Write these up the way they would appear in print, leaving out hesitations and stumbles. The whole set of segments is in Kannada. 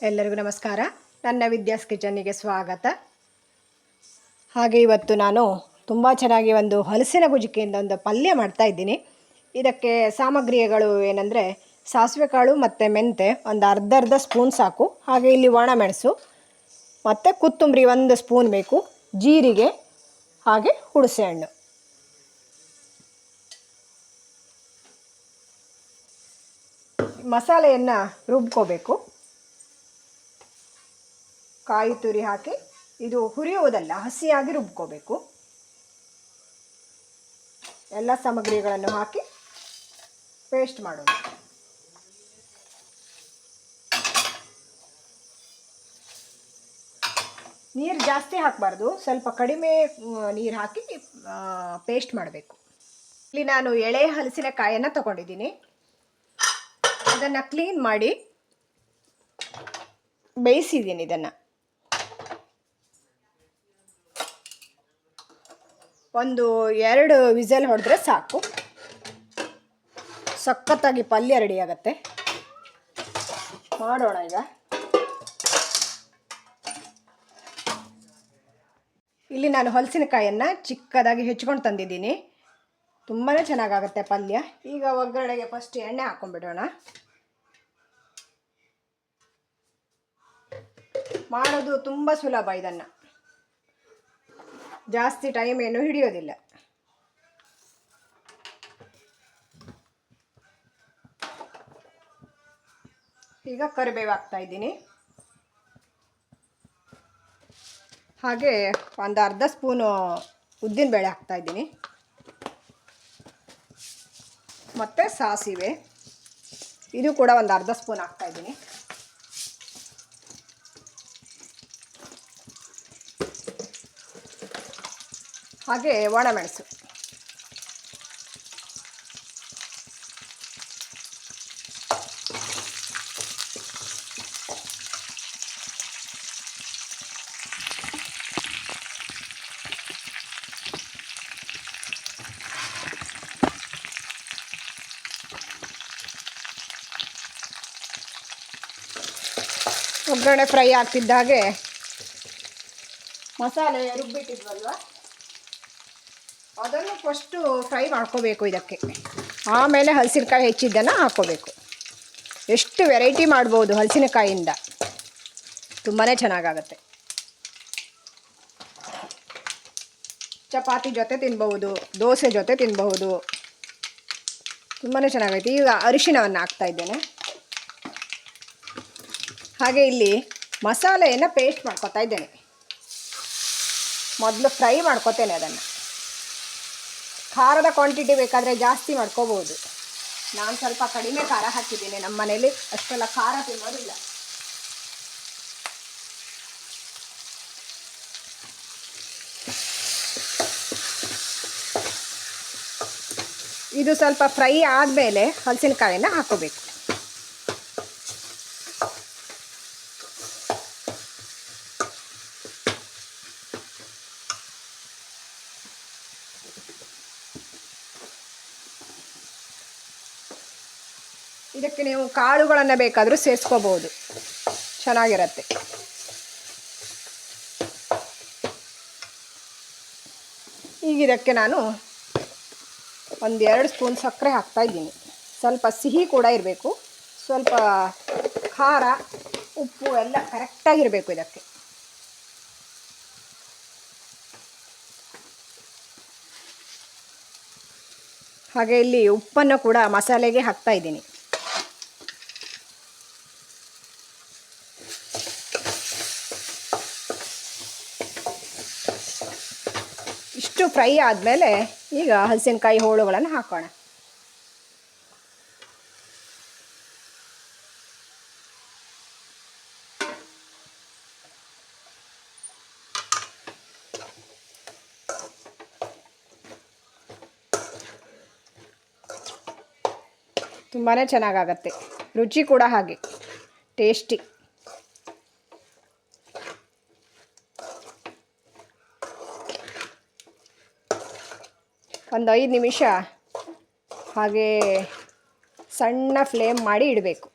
ಎಲ್ಲರಿಗೂ ನಮಸ್ಕಾರ. ನನ್ನ ವಿದ್ಯಾಸ್ ಕಿಚನ್ನಿಗೆ ಸ್ವಾಗತ. ಹಾಗೆ ಇವತ್ತು ನಾನು ತುಂಬ ಚೆನ್ನಾಗಿ ಒಂದು ಹಲಸಿನ ಗುಜಿಕೆಯಿಂದ ಒಂದು ಪಲ್ಯ ಮಾಡ್ತಾ ಇದ್ದೀನಿ. ಇದಕ್ಕೆ ಸಾಮಗ್ರಿಗಳು ಏನಂದರೆ ಸಾಸಿವೆ ಕಾಳು ಮತ್ತು ಮೆಂತೆ ಒಂದು ಅರ್ಧ ಸ್ಪೂನ್ ಸಾಕು. ಹಾಗೆ ಇಲ್ಲಿ ಒಣಮೆಣಸು ಮತ್ತು ಕೊತ್ತಂಬರಿ 1 ಸ್ಪೂನ್ ಬೇಕು, ಜೀರಿಗೆ ಹಾಗೆ ಹುಣಸೆ ಹಣ್ಣು. ಮಸಾಲೆಯನ್ನು ರುಬ್ಕೋಬೇಕು. ಕಾಯಿ ತುರಿ ಹಾಕಿ, ಇದು ಹುರಿಯುವುದಲ್ಲ, ಹಸಿಯಾಗಿ ರುಬ್ಕೋಬೇಕು. ಎಲ್ಲ ಸಾಮಗ್ರಿಗಳನ್ನು ಹಾಕಿ ಪೇಸ್ಟ್ ಮಾಡೋದು. ನೀರು ಜಾಸ್ತಿ ಹಾಕಬಾರ್ದು, ಸ್ವಲ್ಪ ಕಡಿಮೆ ನೀರು ಹಾಕಿ ಪೇಸ್ಟ್ ಮಾಡಬೇಕು. ಇಲ್ಲಿ ನಾನು ಎಳೆ ಹಲಸಿನಕಾಯನ್ನು ತಗೊಂಡಿದ್ದೀನಿ. ಅದನ್ನು ಕ್ಲೀನ್ ಮಾಡಿ ಬೇಯಿಸಿದ್ದೀನಿ. ಇದನ್ನು ಒಂದು 2 ವಿಸಲ್ ಹೊಡೆದ್ರೆ ಸಾಕು. ಸಖತ್ತಾಗಿ ಪಲ್ಯ ರೆಡಿ ಆಗುತ್ತೆ. ಮಾಡೋಣ ಈಗ. ಇಲ್ಲಿ ನಾನು ಹಲಸಿನಕಾಯನ್ನು ಚಿಕ್ಕದಾಗಿ ಹೆಚ್ಚಿಕೊಂಡು ತಂದಿದ್ದೀನಿ. ತುಂಬಾ ಚೆನ್ನಾಗಾಗುತ್ತೆ ಪಲ್ಯ. ಈಗ ಒಗ್ಗರಣೆಗೆ ಫಸ್ಟ್ ಎಣ್ಣೆ ಹಾಕ್ಕೊಂಡ್ಬಿಡೋಣ. ಮಾಡೋದು ತುಂಬ ಸುಲಭ. ಇದನ್ನು ಜಾಸ್ತಿ ಟೈಮ್ ಏನು ಹಿಡಿಯೋದಿಲ್ಲ. ಈಗ ಕರಿಬೇವು ಹಾಕ್ತಾ ಇದ್ದೀನಿ. ಹಾಗೆ ಒಂದು ಅರ್ಧ ಸ್ಪೂನು ಉದ್ದಿನಬೇಳೆ ಹಾಕ್ತಾ ಇದ್ದೀನಿ. ಮತ್ತು ಸಾಸಿವೆ, ಇದು ಕೂಡ ಒಂದು ಅರ್ಧ ಸ್ಪೂನ್ ಹಾಕ್ತಾ ಇದ್ದೀನಿ. ಹಾಗೆ ಒಣಮೆಣಸು. ಒಗ್ಗರಣೆ ಫ್ರೈ ಆಗ್ತಿದ್ದ ಹಾಗೆ ಮಸಾಲೆ ರುಬ್ಬಿಟ್ಟಿದ್ವಲ್ವ, ಅದನ್ನು ಫಸ್ಟು ಫ್ರೈ ಮಾಡ್ಕೋಬೇಕು ಇದಕ್ಕೆ. ಆಮೇಲೆ ಹಲಸಿನಕಾಯಿ ಹೆಚ್ಚಿದ್ದನ್ನು ಹಾಕ್ಕೋಬೇಕು. ಎಷ್ಟು ವೆರೈಟಿ ಮಾಡ್ಬೋದು ಹಲಸಿನಕಾಯಿಂದ, ತುಂಬಾ ಚೆನ್ನಾಗಾಗತ್ತೆ. ಚಪಾತಿ ಜೊತೆ ತಿನ್ಬಹುದು, ದೋಸೆ ಜೊತೆ ತಿನ್ಬಹುದು, ತುಂಬಾ ಚೆನ್ನಾಗೈತೆ. ಈಗ ಅರಿಶಿಣವನ್ನು ಹಾಕ್ತಾ ಇದ್ದೇನೆ. ಹಾಗೆ ಇಲ್ಲಿ ಮಸಾಲೆಯನ್ನು ಪೇಸ್ಟ್ ಮಾಡ್ಕೊತಾ ಇದ್ದೇನೆ. ಮೊದಲು ಫ್ರೈ ಮಾಡ್ಕೊತೇನೆ ಅದನ್ನು. ಖಾರದ ಕ್ವಾಂಟಿಟಿ ಬೇಕಾದರೆ ಜಾಸ್ತಿ ಮಾಡ್ಕೋಬೋದು. ನಾನು ಸ್ವಲ್ಪ ಕಡಿಮೆ ಖಾರ ಹಾಕಿದ್ದೀನಿ. ನಮ್ಮ ಮನೇಲಿ ಅಷ್ಟೆಲ್ಲ ಖಾರ ತಿನ್ನೋದಿಲ್ಲ. ಇದು ಸ್ವಲ್ಪ ಫ್ರೈ ಆದಮೇಲೆ ಹಲಸಿನಕಾಯಿನ ಹಾಕೋಬೇಕು. ಇದಕ್ಕೆ ನೀವು ಕಾಳುಗಳನ್ನು ಬೇಕಾದರೂ ಸೇರಿಸ್ಕೋಬೋದು, ಚೆನ್ನಾಗಿರುತ್ತೆ. ಈಗ ಇದಕ್ಕೆ ನಾನು ಒಂದು 2 ಸ್ಪೂನ್ ಸಕ್ಕರೆ ಹಾಕ್ತಾ ಇದ್ದೀನಿ. ಸ್ವಲ್ಪ ಸಿಹಿ ಕೂಡ ಇರಬೇಕು, ಸ್ವಲ್ಪ ಖಾರ ಉಪ್ಪು ಎಲ್ಲ ಕರೆಕ್ಟಾಗಿರಬೇಕು ಇದಕ್ಕೆ. ಹಾಗೆ ಇಲ್ಲಿ ಉಪ್ಪನ್ನು ಕೂಡ ಮಸಾಲೆಗೆ ಹಾಕ್ತಾ ಇದ್ದೀನಿ. ಇಷ್ಟು ಫ್ರೈ ಆದಮೇಲೆ ಈಗ ಹಲಸಿನಕಾಯಿ ಹೋಳುಗಳನ್ನು ಹಾಕೋಣ. ತುಂಬಾ ಚೆನ್ನಾಗಾಗತ್ತೆ, ರುಚಿ ಕೂಡ ಹಾಗೆ ಟೇಸ್ಟಿ. ಒಂದು 5 ನಿಮಿಷ ಹಾಗೆ ಸಣ್ಣ ಫ್ಲೇಮ್ ಮಾಡಿ ಇಡಬೇಕು.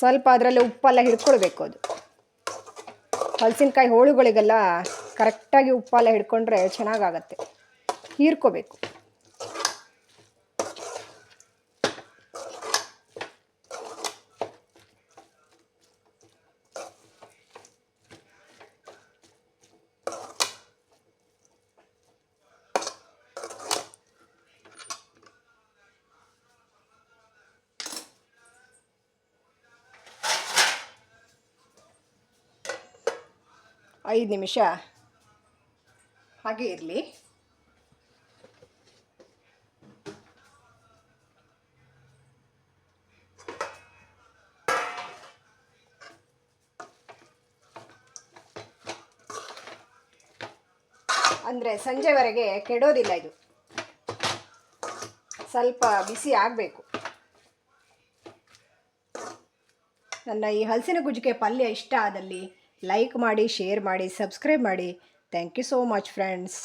ಸ್ವಲ್ಪ ಅದರಲ್ಲಿ ಉಪ್ಪೆಲ್ಲ ಹಿಡ್ಕೊಳ್ಬೇಕು. ಅದು ಹಲಸಿನಕಾಯಿ ಹೋಳುಗಳಿಗೆಲ್ಲ ಕರೆಕ್ಟಾಗಿ ಉಪ್ಪೆಲ್ಲ ಹಿಡ್ಕೊಂಡ್ರೆ ಚೆನ್ನಾಗಾಗತ್ತೆ. ಹೀರ್ಕೋಬೇಕು. ಐದು ನಿಮಿಷ ಹಾಗೆ ಇರಲಿ. ಅಂದರೆ ಸಂಜೆವರೆಗೆ ಕೆಡೋದಿಲ್ಲ ಇದು, ಸ್ವಲ್ಪ ಬಿಸಿ ಆಗಬೇಕು. ನನ್ನ ಈ ಹಲಸಿನ ಗುಜ್ಜಿಗೆ ಪಲ್ಯ ಇಷ್ಟ ಆದಲ್ಲಿ ಲೈಕ್ ಮಾಡಿ, ಶೇರ್ ಮಾಡಿ, ಸಬ್ಸ್ಕ್ರೈಬ್ ಮಾಡಿ. Thank you so much friends.